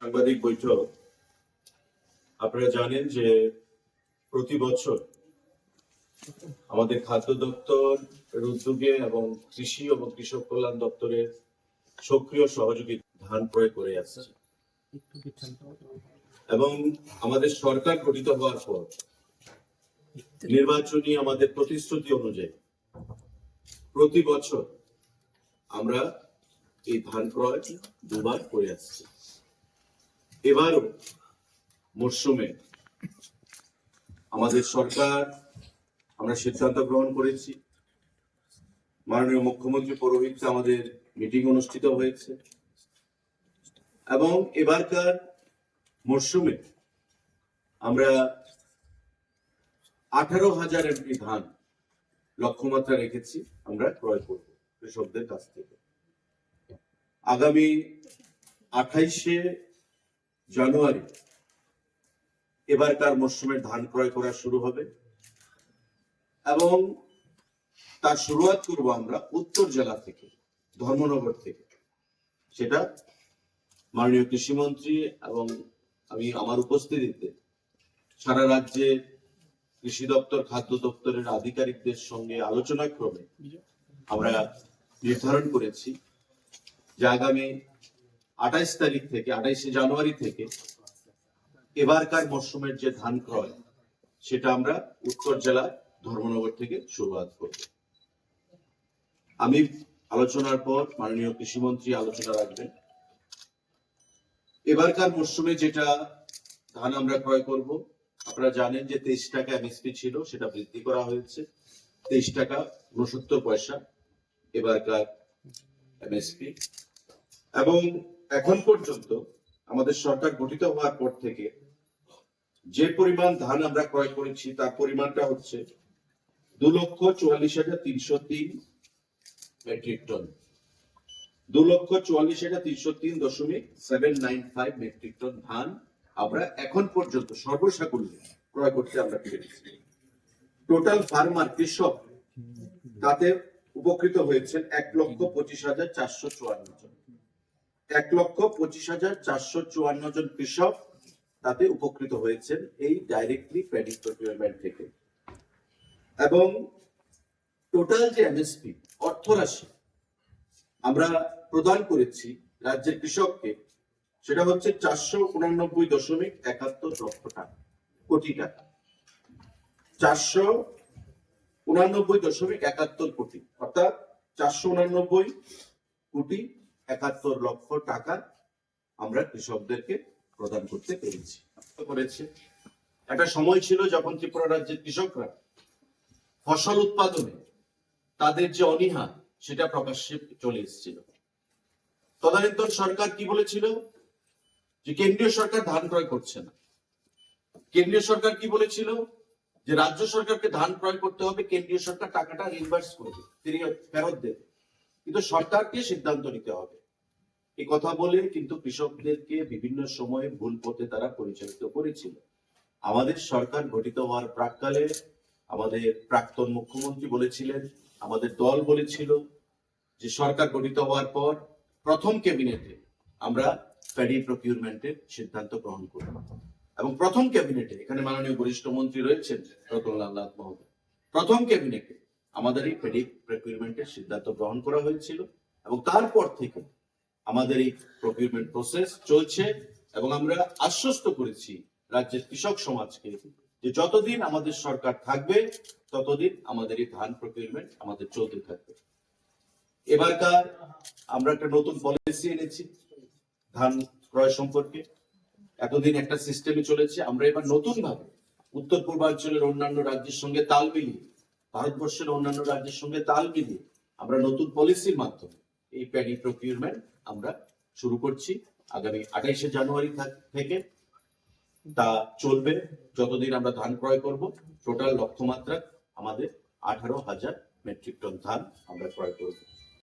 সাংবাদিক বৈঠক। আপনারা জানেন যে প্রতি বছর আমাদের খাদ্য দপ্তর উদ্যোগে এবং কৃষি এবং কৃষক কল্যাণ দপ্তরের সক্রিয় সহযোগিতা ধান ক্রয় করে আসছে এবং আমাদের সরকার গঠিত হওয়ার পর নির্বাচনী আমাদের প্রতিশ্রুতি অনুযায়ী প্রতি বছর আমরা এই ধান ক্রয় দুবার করে আসছি। এবারও মরশুমে আমাদের সরকার আমরা সিদ্ধান্ত গ্রহণ করেছি, মাননীয় মুখ্যমন্ত্রী পৌরোহিত্যে আমাদের মিটিং অনুষ্ঠিত হয়েছে এবং এবারকার মরশুমে আমরা 18,000 এমপি ধান লক্ষ্যমাত্রা রেখেছি আমরা ক্রয় করব কৃষকদের কাছ থেকে। আগামী 28শে জানুয়ারি এবারকার মরশুমের ধান ক্রয় করা শুরু হবে এবং তার শুরুয়াত করব আমরা উত্তর জেলা থেকে, ধর্মনগর থেকে। সেটা মাননীয় কৃষিমন্ত্রী এবং আমি আমার উপস্থিতিতে সারা রাজ্যে কৃষি দপ্তর, খাদ্য দপ্তরের আধিকারিকদের সঙ্গে আলোচনা ক্রমে আমরা নির্ধারণ করেছি যে আগামী 28শে জানুয়ারি থেকে এবারকার মরশুমের যে ধান ক্রয় সেটা আমরা উত্তর জেলার ধর্মনগর থেকে শুরুয়াত করব। আমি আলোচনার পর মাননীয় কৃষিমন্ত্রী আলোচনা রাখবেন। এবারকার মরশুমে যেটা ধান আমরা ক্রয় করব, আপনারা জানেন যে 23 টাকা এমএসপি ছিল, সেটা বৃদ্ধি করা হয়েছে 23 টাকা 69 পয়সা এবারকার এমএসপি। এবং এখন পর্যন্ত আমাদের সরকার গঠিত হওয়ার পর থেকে যে পরিমাণ ধান আমরা ক্রয় করেছি তার পরিমাণটা হচ্ছে 2,44,303 মেট্রিক টন। 2,44,303.795 মেট্রিক টন ধান আমরা এখন পর্যন্ত সর্বসাকুল্যে ক্রয় করতে আমরা পেরেছি। টোটাল ফার্মার কৃষক তাতে উপকৃত হয়েছেন 1,25,454 জন। 1,25,454 জন কৃষক তাতে উপকৃত হয়েছেন এই ডাইরেক্টলি প্যাডি প্রকিউরমেন্ট থেকে। এবং টোটাল যে এমএসপি অর্থরাশি আমরা প্রদান করেছি রাজ্যের কৃষককে, সেটা হচ্ছে 489.71 লক্ষ টাকা, কোটি টাকা। 489.71 কোটি, অর্থাৎ 489,71 লক্ষ টাকা আমরা কৃষকদেরকে প্রদান করতে পেরেছি। একটা সময় ছিল যখন ত্রিপুরা রাজ্যের কৃষকরা ফসল উৎপাদনে তাদের যে অনীহা সেটা প্রকাশ্যে চলে এসেছিল। তদানীন্তন সরকার কি বলেছিল যে কেন্দ্রীয় সরকার ধান ক্রয় করছে না। কেন্দ্রীয় সরকার কি বলেছিল যে রাজ্য সরকারকে ধান ক্রয় করতে হবে, কেন্দ্রীয় সরকার টাকাটা রিইম্বার্স করবে, ফেরত দেবে, কিন্তু সরকারকে সিদ্ধান্ত নিতে হবে। এই কথা বলে কিন্তু কৃষকদেরকে বিভিন্ন সময়ে ভুল পথে তারা পরিচালিত করেছিল। আমাদের সরকার গঠিত হওয়ার প্রাক্কালে আমাদের প্রাক্তন মুখ্যমন্ত্রী বলেছিলেন, আমাদের দল বলেছিল যে সরকার গঠিত হওয়ার পর প্রথম ক্যাবিনেটে আমরা প্যাডি প্রকিউরমেন্টের সিদ্ধান্ত গ্রহণ করব এবং প্রথম ক্যাবিনেটে, এখানে মাননীয় বরিষ্ঠ মন্ত্রী রয়েছেন রতনলাল নাথ মহোদয়, প্রথম ক্যাবিনেটে আমাদের এই প্যাডি প্রকিউরমেন্টের সিদ্ধান্ত গ্রহণ করা হয়েছিল এবং তারপর থেকে আমাদের এই প্রকিউরমেন্ট প্রসেস চলছে এবং আমরা আশ্বস্ত করেছি রাজ্যের কৃষক সমাজকে যে যতদিন আমাদের সরকার থাকবে ততদিন আমাদের এই ধান প্রকিউরমেন্ট আমাদের চলতে থাকবে। এবারকার আমরা একটা নতুন পলিসি এনেছি ধান ক্রয় সম্পর্কে। এতদিন একটা সিস্টেমে চলেছে, আমরা এবার নতুন ভাবে উত্তর পূর্বাঞ্চলের অন্যান্য রাজ্যের সঙ্গে তাল মিলিয়ে, ভারতবর্ষের অন্যান্য রাজ্যের সঙ্গে তাল মিলিয়ে আমরা নতুন পলিসির মাধ্যমে এই প্যাডি প্রকিউরমেন্ট আমরা শুরু করছি আগামী 28শে জানুয়ারি থেকে। তা চলবে যতদিন আমরা ধান ক্রয় করব। টোটাল লক্ষ্যমাত্রা আমাদের 18,000 মেট্রিক টন ধান আমরা ক্রয় করব।